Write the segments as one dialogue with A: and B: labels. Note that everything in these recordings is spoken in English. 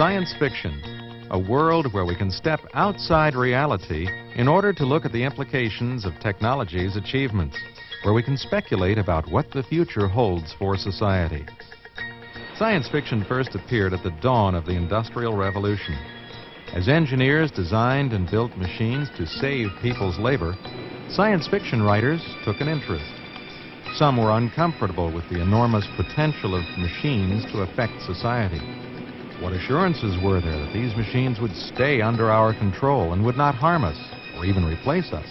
A: Science fiction, a world where we can step outside reality in order to look at the implications of technology's achievements, where we can speculate about what the future holds for society. Science fiction first appeared at the dawn of the Industrial Revolution. As engineers designed and built machines to save people's labor, science fiction writers took an interest. Some were uncomfortable with the enormous potential of machines to affect society. What assurances were there that these machines would stay under our control and would not harm us or even replace us?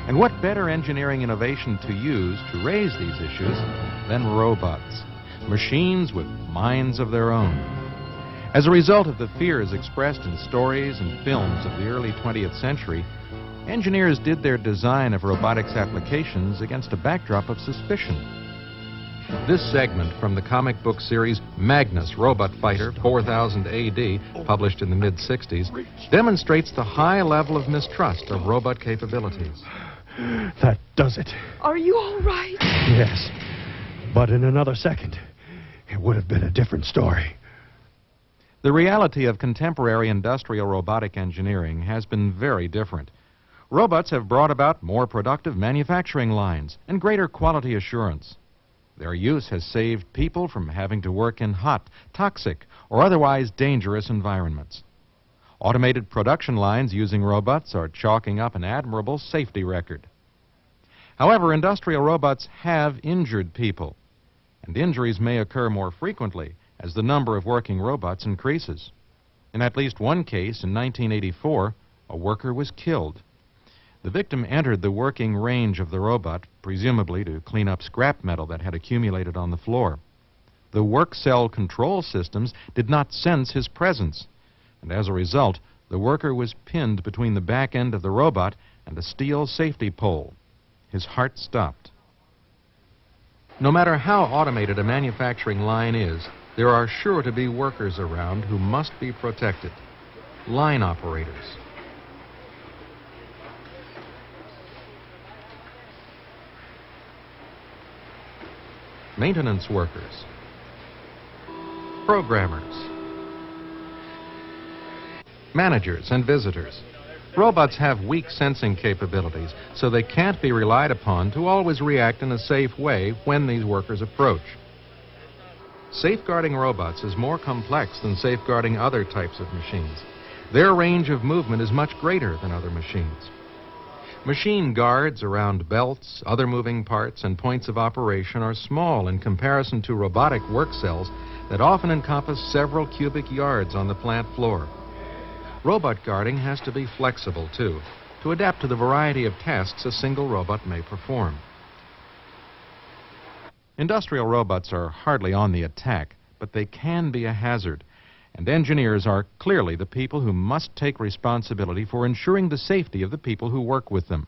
A: And what better engineering innovation to use to raise these issues than robots, machines with minds of their own? As a result of the fears expressed in stories and films of the early 20th century, engineers did their design of robotics applications against a backdrop of suspicion. This segment from the comic book series Magnus Robot Fighter 4000 AD, published in the mid-60s, demonstrates the high level of mistrust of robot capabilities.
B: That does it.
C: Are you all right?
B: Yes, but in another second, it would have been a different story.
A: The reality of contemporary industrial robotic engineering has been very different. Robots have brought about more productive manufacturing lines and greater quality assurance. Their use has saved people from having to work in hot, toxic, or otherwise dangerous environments. Automated production lines using robots are chalking up an admirable safety record. However, industrial robots have injured people, and injuries may occur more frequently as the number of working robots increases. In at least one case in 1984, a worker was killed. The victim entered the working range of the robot, presumably to clean up scrap metal that had accumulated on the floor. The work cell control systems did not sense his presence, and as a result, the worker was pinned between the back end of the robot and a steel safety pole. His heart stopped. No matter how automated a manufacturing line is, there are sure to be workers around who must be protected. Line operators. Maintenance workers, programmers, managers, and visitors. Robots have weak sensing capabilities, so they can't be relied upon to always react in a safe way when these workers approach. Safeguarding robots is more complex than safeguarding other types of machines. Their range of movement is much greater than other machines. Machine guards around belts, other moving parts, and points of operation are small in comparison to robotic work cells that often encompass several cubic yards on the plant floor. Robot guarding has to be flexible, too, to adapt to the variety of tasks a single robot may perform. Industrial robots are hardly on the attack, but they can be a hazard. And engineers are clearly the people who must take responsibility for ensuring the safety of the people who work with them.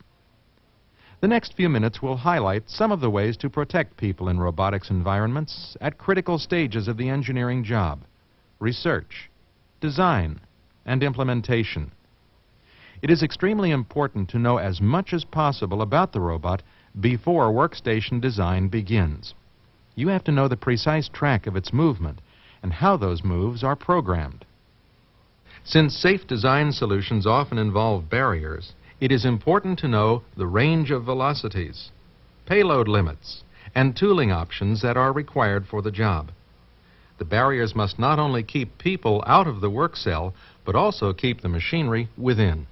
A: The next few minutes will highlight some of the ways to protect people in robotics environments at critical stages of the engineering job: research, design, and implementation. It is extremely important to know as much as possible about the robot before workstation design begins. You have to know the precise track of its movement and how those moves are programmed. Since safe design solutions often involve barriers, it is important to know the range of velocities, payload limits, and tooling options that are required for the job. The barriers must not only keep people out of the work cell, but also keep the machinery within.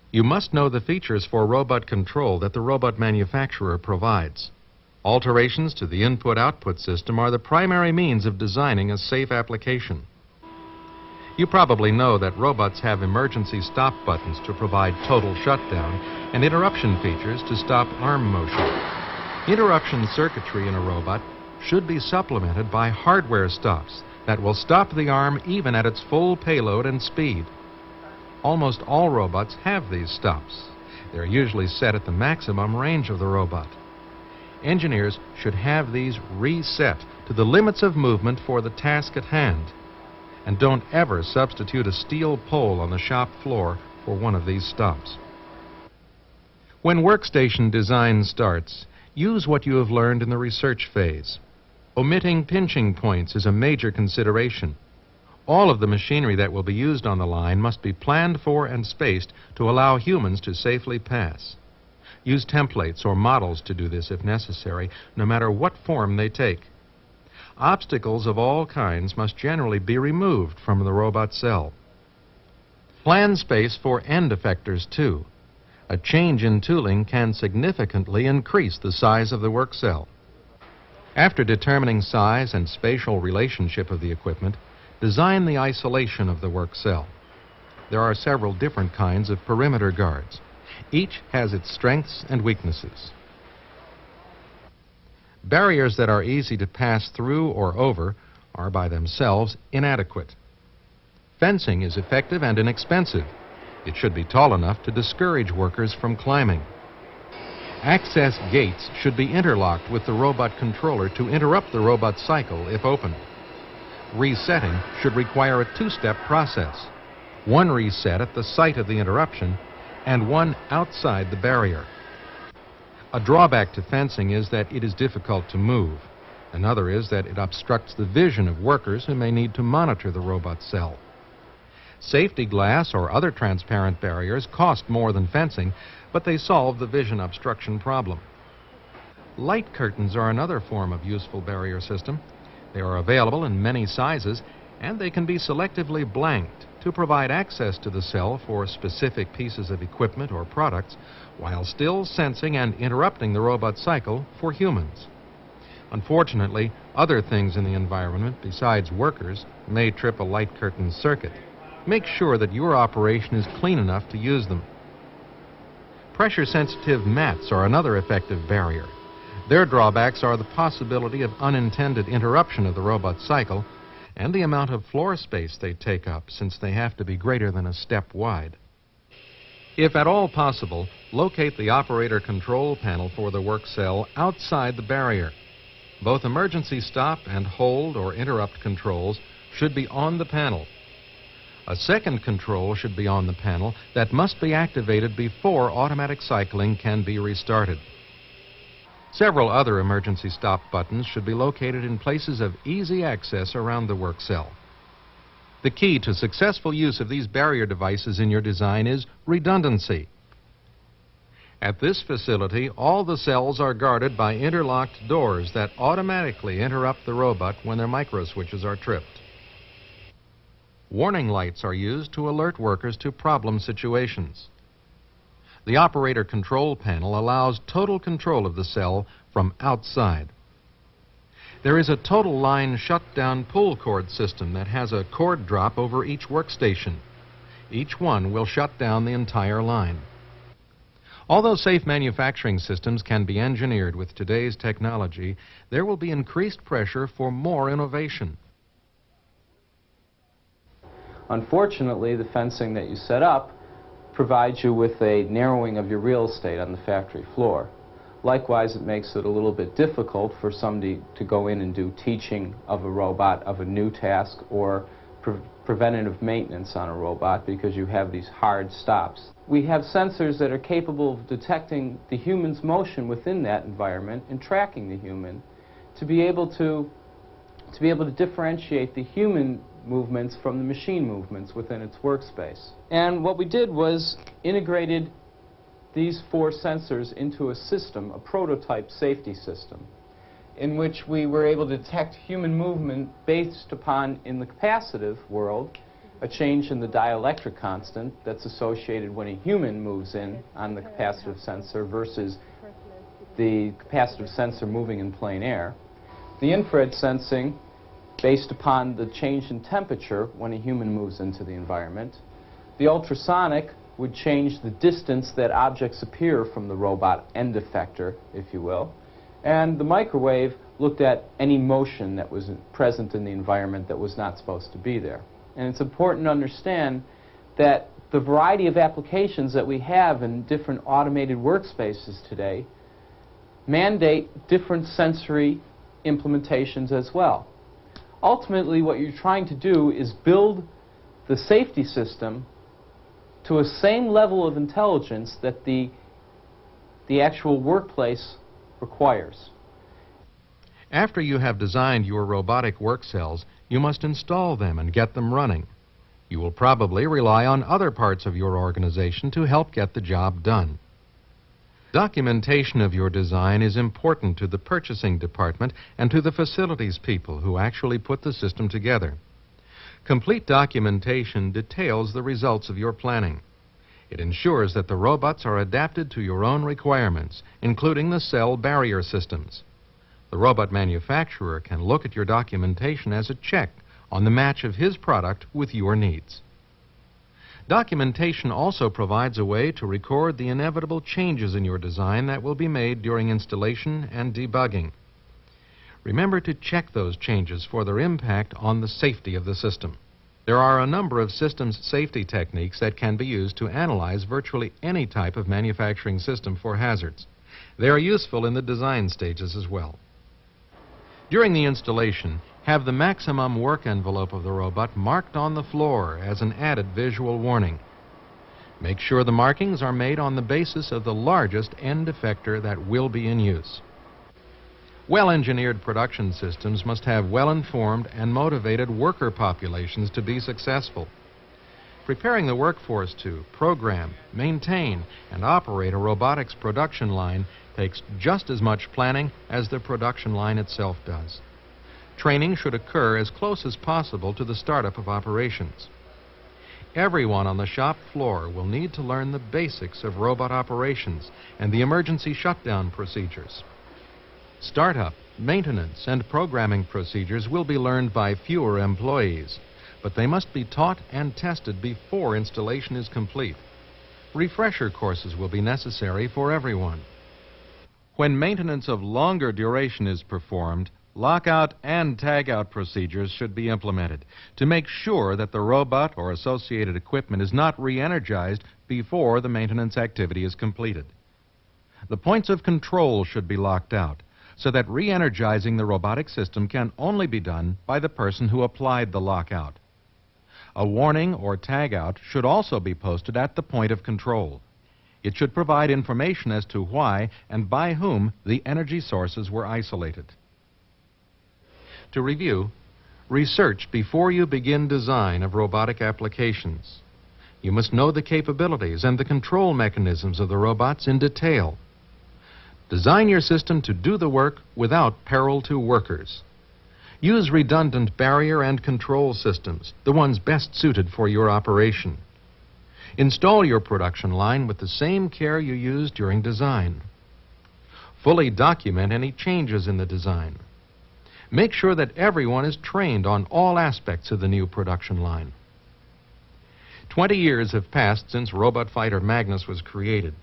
A: You must know the features for robot control that the robot manufacturer provides. Alterations to the input-output system are the primary means of designing a safe application. You probably know that robots have emergency stop buttons to provide total shutdown and interruption features to stop arm motion. Interruption circuitry in a robot should be supplemented by hardware stops that will stop the arm even at its full payload and speed. Almost all robots have these stops. They're usually set at the maximum range of the robot. Engineers should have these reset to the limits of movement for the task at hand. And don't ever substitute a steel pole on the shop floor for one of these stops. When workstation design starts, use what you have learned in the research phase. Omitting pinching points is a major consideration. All of the machinery that will be used on the line must be planned for and spaced to allow humans to safely pass. Use templates or models to do this if necessary, no matter what form they take. Obstacles of all kinds must generally be removed from the robot cell. Plan space for end effectors, too. A change in tooling can significantly increase the size of the work cell. After determining size and spatial relationship of the equipment, design the isolation of the work cell. There are several different kinds of perimeter guards. Each has its strengths and weaknesses. Barriers that are easy to pass through or over are by themselves inadequate. Fencing is effective and inexpensive. It should be tall enough to discourage workers from climbing. Access gates should be interlocked with the robot controller to interrupt the robot cycle if opened. Resetting should require a two-step process. One reset at the site of the interruption and one outside the barrier. A drawback to fencing is that it is difficult to move. Another is that it obstructs the vision of workers who may need to monitor the robot cell. Safety glass or other transparent barriers cost more than fencing, but they solve the vision obstruction problem. Light curtains are another form of useful barrier system. They are available in many sizes, and they can be selectively blanked to provide access to the cell for specific pieces of equipment or products, while still sensing and interrupting the robot cycle for humans. Unfortunately, other things in the environment besides workers may trip a light curtain circuit. Make sure that your operation is clean enough to use them. Pressure-sensitive mats are another effective barrier. Their drawbacks are the possibility of unintended interruption of the robot cycle and the amount of floor space they take up, since they have to be greater than a step wide. If at all possible, locate the operator control panel for the work cell outside the barrier. Both emergency stop and hold or interrupt controls should be on the panel. A second control should be on the panel that must be activated before automatic cycling can be restarted. Several other emergency stop buttons should be located in places of easy access around the work cell. The key to successful use of these barrier devices in your design is redundancy. At this facility, all the cells are guarded by interlocked doors that automatically interrupt the robot when their micro switches are tripped. Warning lights are used to alert workers to problem situations. The operator control panel allows total control of the cell from outside. There is a total line shutdown pull cord system that has a cord drop over each workstation. Each one will shut down the entire line. Although safe manufacturing systems can be engineered with today's technology, there will be increased pressure for more innovation.
C: Unfortunately, the fencing that you set up provides you with a narrowing of your real estate on the factory floor. Likewise, it makes it a little bit difficult for somebody to go in and do teaching of a robot of a new task or preventative maintenance on a robot, because you have these hard stops. We have sensors that are capable of detecting the human's motion within that environment and tracking the human to be able to differentiate the human movements from the machine movements within its workspace. And what we did was integrated these 4 sensors into a system, a prototype safety system, in which we were able to detect human movement based upon, in the capacitive world, a change in the dielectric constant that's associated when a human moves in on the capacitive sensor versus the capacitive sensor moving in plain air. The infrared sensing based upon the change in temperature when a human moves into the environment. The ultrasonic would change the distance that objects appear from the robot end effector, if you will. And the microwave looked at any motion that was present in the environment that was not supposed to be there. And it's important to understand that the variety of applications that we have in different automated workspaces today mandate different sensory implementations as well. Ultimately, what you're trying to do is build the safety system to a same level of intelligence that the actual workplace requires.
A: After you have designed your robotic work cells, You must install them and get them running. You will probably rely on other parts of your organization to help get the job done. Documentation of your design is important to the purchasing department and to the facilities people who actually put the system together. Complete documentation details the results of your planning. It ensures that the robots are adapted to your own requirements, including the cell barrier systems. The robot manufacturer can look at your documentation as a check on the match of his product with your needs. Documentation also provides a way to record the inevitable changes in your design that will be made during installation and debugging. Remember to check those changes for their impact on the safety of the system. There are a number of systems safety techniques that can be used to analyze virtually any type of manufacturing system for hazards. They are useful in the design stages as well. During the installation, have the maximum work envelope of the robot marked on the floor as an added visual warning. Make sure the markings are made on the basis of the largest end effector that will be in use. Well-engineered production systems must have well-informed and motivated worker populations to be successful. Preparing the workforce to program, maintain, and operate a robotics production line takes just as much planning as the production line itself does. Training should occur as close as possible to the startup of operations. Everyone on the shop floor will need to learn the basics of robot operations and the emergency shutdown procedures. Startup, maintenance, and programming procedures will be learned by fewer employees, but they must be taught and tested before installation is complete. Refresher courses will be necessary for everyone. When maintenance of longer duration is performed, lockout and tagout procedures should be implemented to make sure that the robot or associated equipment is not re-energized before the maintenance activity is completed. The points of control should be locked out so that re-energizing the robotic system can only be done by the person who applied the lockout. A warning or tagout should also be posted at the point of control. It should provide information as to why and by whom the energy sources were isolated. To review, research before you begin design of robotic applications. You must know the capabilities and the control mechanisms of the robots in detail. Design your system to do the work without peril to workers. Use redundant barrier and control systems, the ones best suited for your operation. Install your production line with the same care you used during design. Fully document any changes in the design. Make sure that everyone is trained on all aspects of the new production line. 20 years have passed since robot fighter Magnus was created.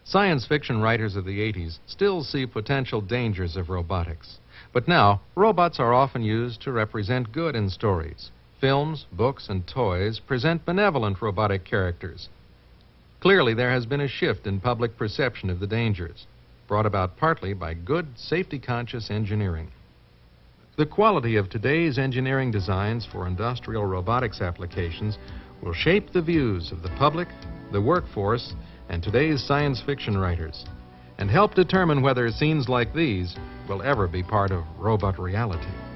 A: Science fiction writers of the 80s still see potential dangers of robotics. But now, robots are often used to represent good in stories. Films, books, and toys present benevolent robotic characters. Clearly, there has been a shift in public perception of the dangers, brought about partly by good, safety-conscious engineering. The quality of today's engineering designs for industrial robotics applications will shape the views of the public, the workforce, and today's science fiction writers, and help determine whether scenes like these will ever be part of robot reality.